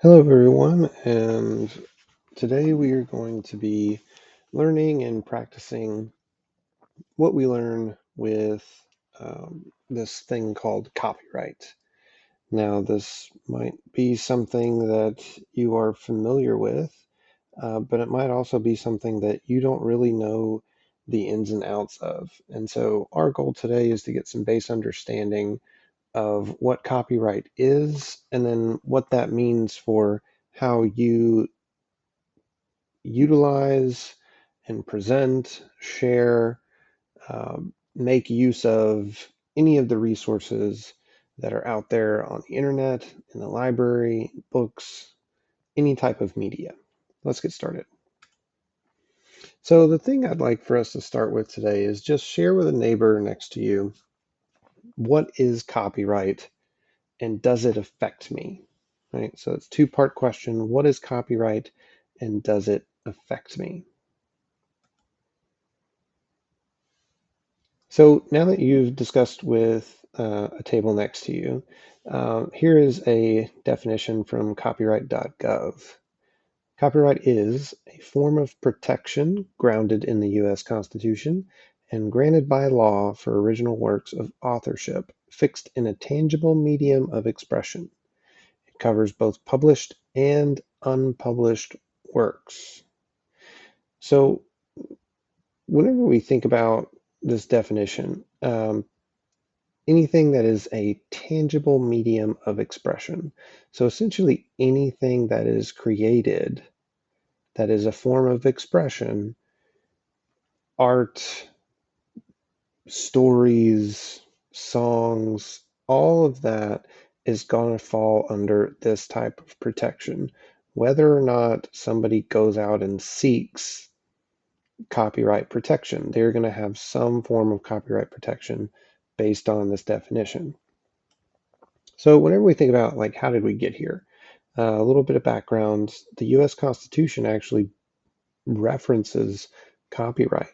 Hello, everyone, and today we are going to be learning and practicing what we learn with this thing called copyright. Now, this might be something that you are familiar with, but it might also be something that you don't really know the ins and outs of. And so, our goal today is to get some base understanding of what copyright is and then what that means for how you utilize and present, share, make use of any of the resources that are out there on the internet, in the library, books, any type of media. Let's get started. So, the thing I'd like for us to start with today is just share with a neighbor next to you what is copyright and does it affect me? Right? So, it's a two-part question. What is copyright and does it affect me? So now that you've discussed with a table next to you, here is a definition from copyright.gov. Copyright is a form of protection grounded in the U.S. Constitution and granted by law for original works of authorship fixed in a tangible medium of expression. It covers both published and unpublished works. So whenever we think about this definition, anything that is a tangible medium of expression. So essentially, anything that is created that is a form of expression, art, stories, songs, all of that is going to fall under this type of protection. Whether or not somebody goes out and seeks copyright protection, they're going to have some form of copyright protection based on this definition. So whenever we think about like how did we get here, a little bit of background: the U.S. Constitution actually references copyright,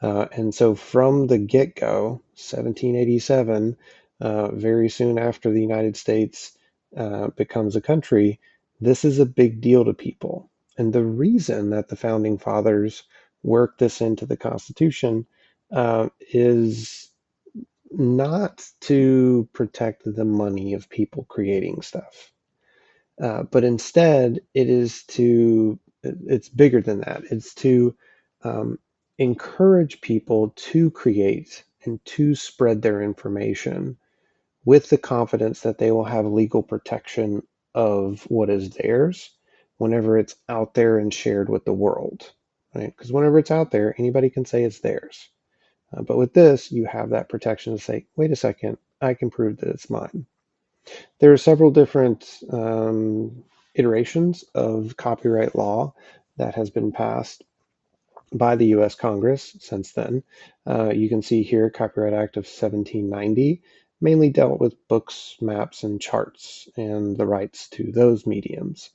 and so from the get-go, 1787, very soon after the United States becomes a country, this is a big deal to people. And the reason that the founding fathers worked this into the Constitution is not to protect the money of people creating stuff, but instead it's bigger than that. It's to um, encourage people to create and to spread their information with the confidence that they will have legal protection of what is theirs whenever it's out there and shared with the world, right? Because whenever it's out there, anybody can say it's theirs. But with this, you have that protection to say, wait a second, I can prove that it's mine. There are several different iterations of copyright law that has been passed by the US Congress since then. You can see here Copyright Act of 1790 mainly dealt with books, maps, and charts and the rights to those mediums.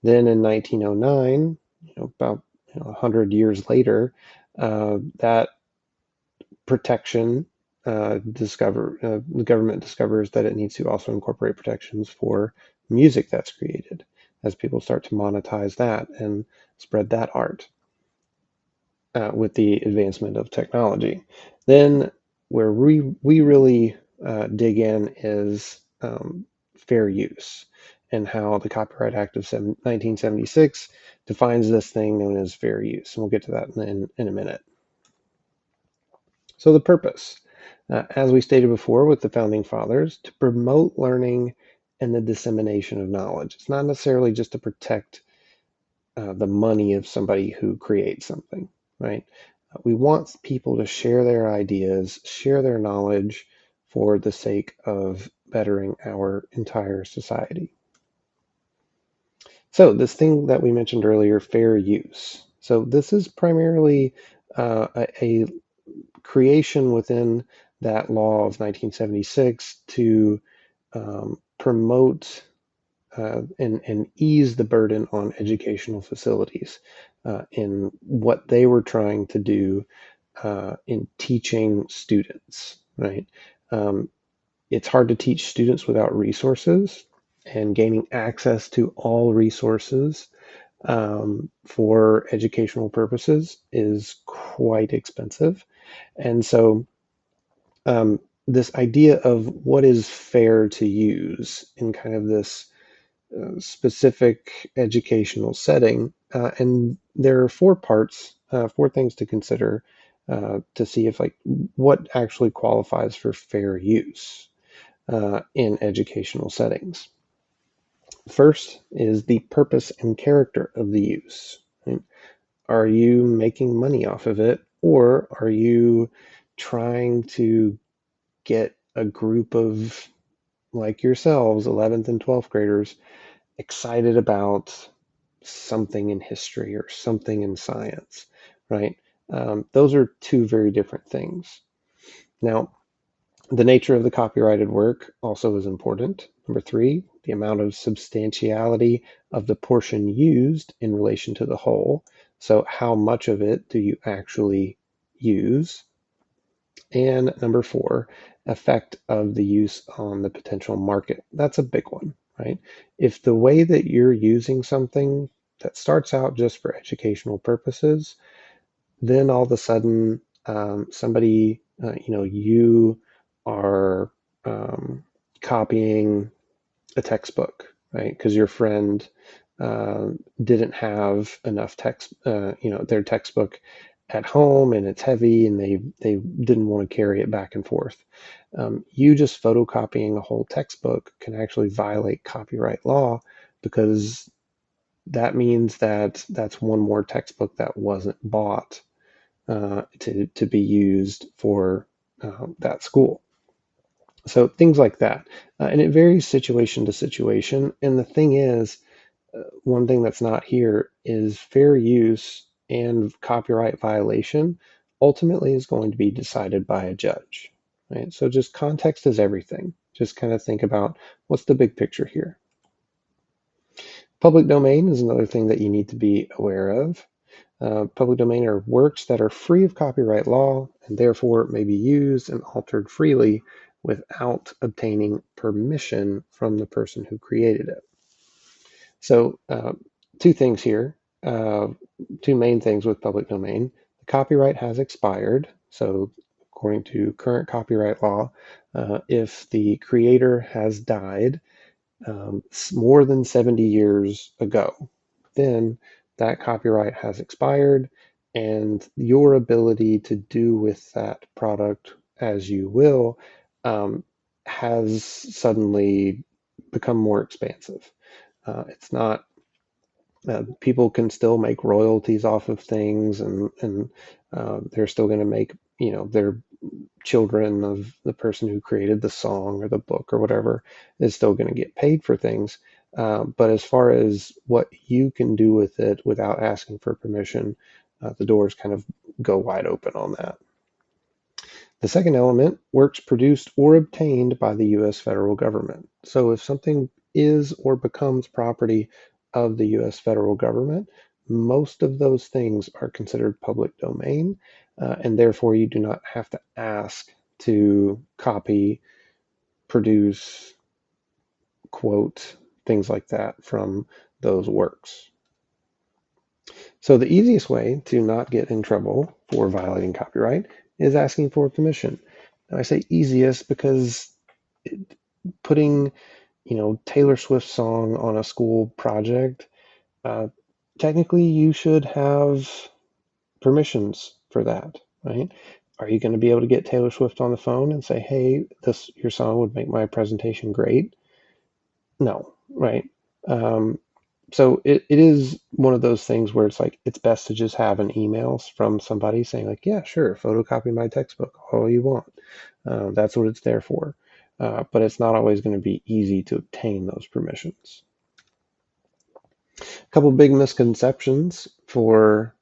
Then in 1909, about 100 years later, that protection the government discovers that it needs to also incorporate protections for music that's created as people start to monetize that and spread that art with the advancement of technology. Then where we really dig in is fair use and how the Copyright Act of 1976 defines this thing known as fair use. And we'll get to that in a minute. So the purpose, as we stated before with the founding fathers, to promote learning and the dissemination of knowledge. It's not necessarily just to protect the money of somebody who creates something, right? We want people to share their ideas, share their knowledge for the sake of bettering our entire society. So this thing that we mentioned earlier, fair use. So this is primarily a creation within that law of 1976 to promote and ease the burden on educational facilities in what they were trying to do in teaching students, right? It's hard to teach students without resources. and gaining access to all resources for educational purposes is quite expensive. And so this idea of what is fair to use in kind of this specific educational setting. And there are four parts, four things to consider to see if like what actually qualifies for fair use in educational settings. First is the purpose and character of the use. Right? Are you making money off of it, or are you trying to get a group of like yourselves, 11th and 12th graders, excited about something in history or something in science, right? Those are two very different things. Now, the nature of the copyrighted work also is important. Number three, the amount of substantiality of the portion used in relation to the whole. So how much of it do you actually use? And number four, effect of the use on the potential market. That's a big one, right? If the way that you're using something that starts out just for educational purposes, then all of a sudden somebody, you are copying a textbook, right? Because your friend uh, didn't have enough text, their textbook at home and it's heavy and they didn't want to carry it back and forth. You just photocopying a whole textbook can actually violate copyright law because that means that that's one more textbook that wasn't bought to be used for that school. So things like that. And it varies situation to situation. And the thing is, one thing that's not here is fair use and copyright violation ultimately is going to be decided by a judge, right? So just context is everything. Just kind of think about what's the big picture here. Public domain is another thing that you need to be aware of. Public domain are works that are free of copyright law and therefore may be used and altered freely without obtaining permission from the person who created it. So two things here, two main things with public domain. The copyright has expired. So according to current copyright law, if the creator has died more than 70 years ago, then that copyright has expired and your ability to do with that product as you will has suddenly become more expansive. It's not people can still make royalties off of things and they're still going to make their children of the person who created the song or the book or whatever is still going to get paid for things, but as far as what you can do with it without asking for permission, the doors kind of go wide open on that. The second element, works produced or obtained by the U.S. federal government. So if something is or becomes property of the U.S. federal government, most of those things are considered public domain, and therefore you do not have to ask to copy, produce, quote, things like that from those works. So the easiest way to not get in trouble for violating copyright is asking for permission. Now I say easiest because putting, Taylor Swift song on a school project, uh, technically you should have permissions for that, right? Are you going to be able to get Taylor Swift on the phone and say, "Hey, this your song would make my presentation great"? No, right? Um, so it is one of those things where it's like it's best to just have an email from somebody saying like, yeah, sure, photocopy my textbook all you want. That's what it's there for. But it's not always going to be easy to obtain those permissions. A couple big misconceptions for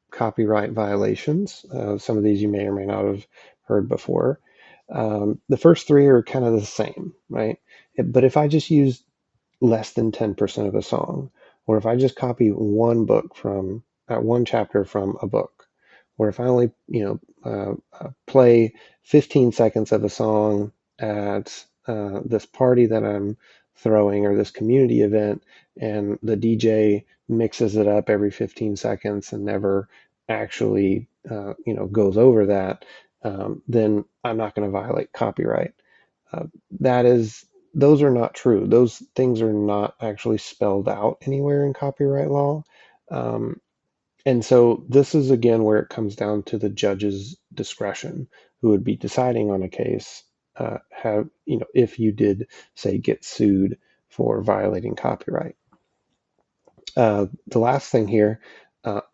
copyright violations. Some of these you may or may not have heard before. The first three are kind of the same, right? But if I just use less than 10% of a song, or if I just copy one book from one chapter from a book, or if I only play 15 seconds of a song at this party that I'm throwing or this community event, and the DJ mixes it up every 15 seconds and never actually, goes over that, then I'm not going to violate copyright. Uh, that is, those are not true. Those things are not actually spelled out anywhere in copyright law. Um, and so this is again where it comes down to the judge's discretion, who would be deciding on a case, if you did, say, get sued for violating copyright. The last thing here,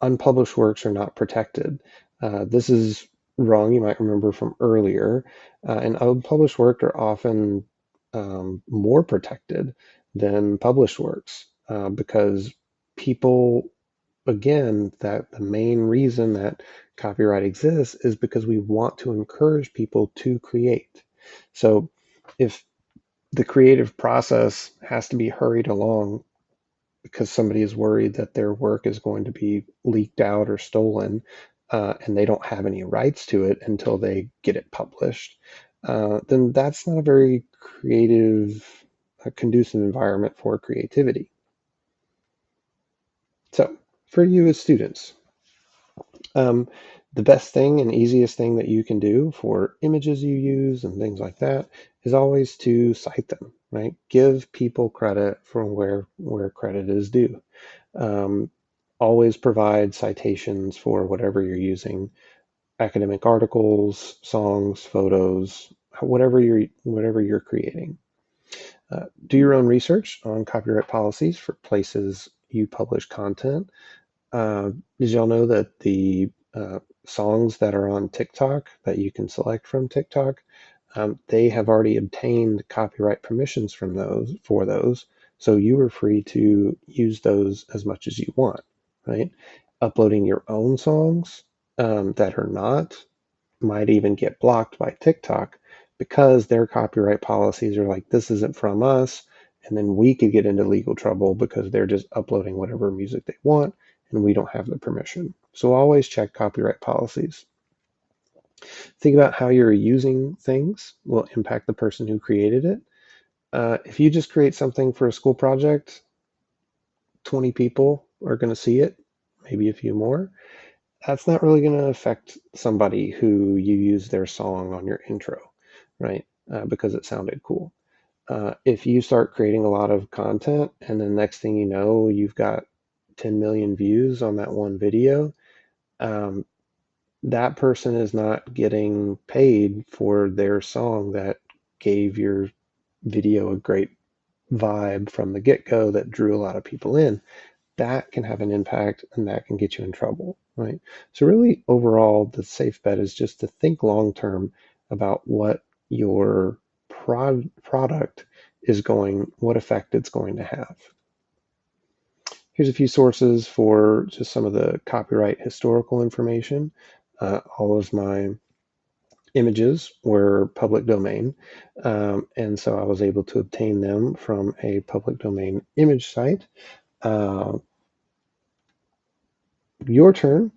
unpublished works are not protected. This is wrong, you might remember from earlier. And unpublished works are often more protected than published works because people, again, that the main reason that copyright exists is because we want to encourage people to create. So if the creative process has to be hurried along because somebody is worried that their work is going to be leaked out or stolen, and they don't have any rights to it until they get it published, then that's not a very creative, conducive environment for creativity. So, for you as students, um, the best thing and easiest thing that you can do for images you use and things like that is always to cite them, right? Give people credit for where credit is due. Um, Always provide citations for whatever you're using, academic articles, songs, photos, whatever you're creating. Do your own research on copyright policies for places you publish content. Did y'all know that the songs that are on TikTok that you can select from TikTok, they have already obtained copyright permissions for those, so you are free to use those as much as you want, right? Uploading your own songs that are not might even get blocked by TikTok because their copyright policies are like, this isn't from us. And then we could get into legal trouble because they're just uploading whatever music they want and we don't have the permission. So always check copyright policies. Think about how you're using things will impact the person who created it. If you just create something for a school project, 20 people are going to see it, maybe a few more. That's not really going to affect somebody who you use their song on your intro, right? Because it sounded cool. If you start creating a lot of content and then next thing you know, you've got 10 million views on that one video, um, that person is not getting paid for their song that gave your video a great vibe from the get-go that drew a lot of people in. That can have an impact and that can get you in trouble, right? So really overall, the safe bet is just to think long term about what your product is what effect it's going to have. Here's a few sources for just some of the copyright historical information. All of my images were public domain, and so I was able to obtain them from a public domain image site. Your turn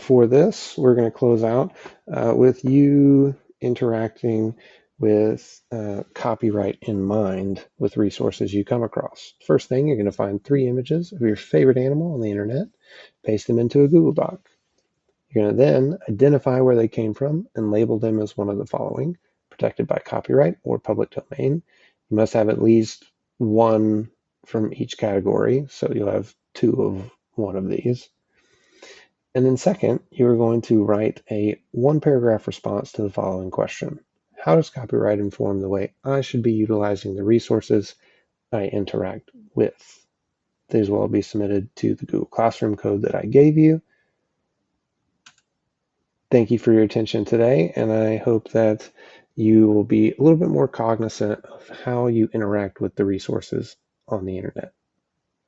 for this. We're going to close out with you interacting with copyright in mind with resources you come across. First thing, you're going to find 3 images of your favorite animal on the internet, paste them into a Google Doc. You're going to then identify where they came from and label them as one of the following: protected by copyright or public domain. You must have at least one from each category, so you'll have 2 of one of these. And then second, you're going to write a 1-paragraph response to the following question: how does copyright inform the way I should be utilizing the resources I interact with? These will all be submitted to the Google Classroom code that I gave you. Thank you for your attention today, and I hope that you will be a little bit more cognizant of how you interact with the resources on the internet.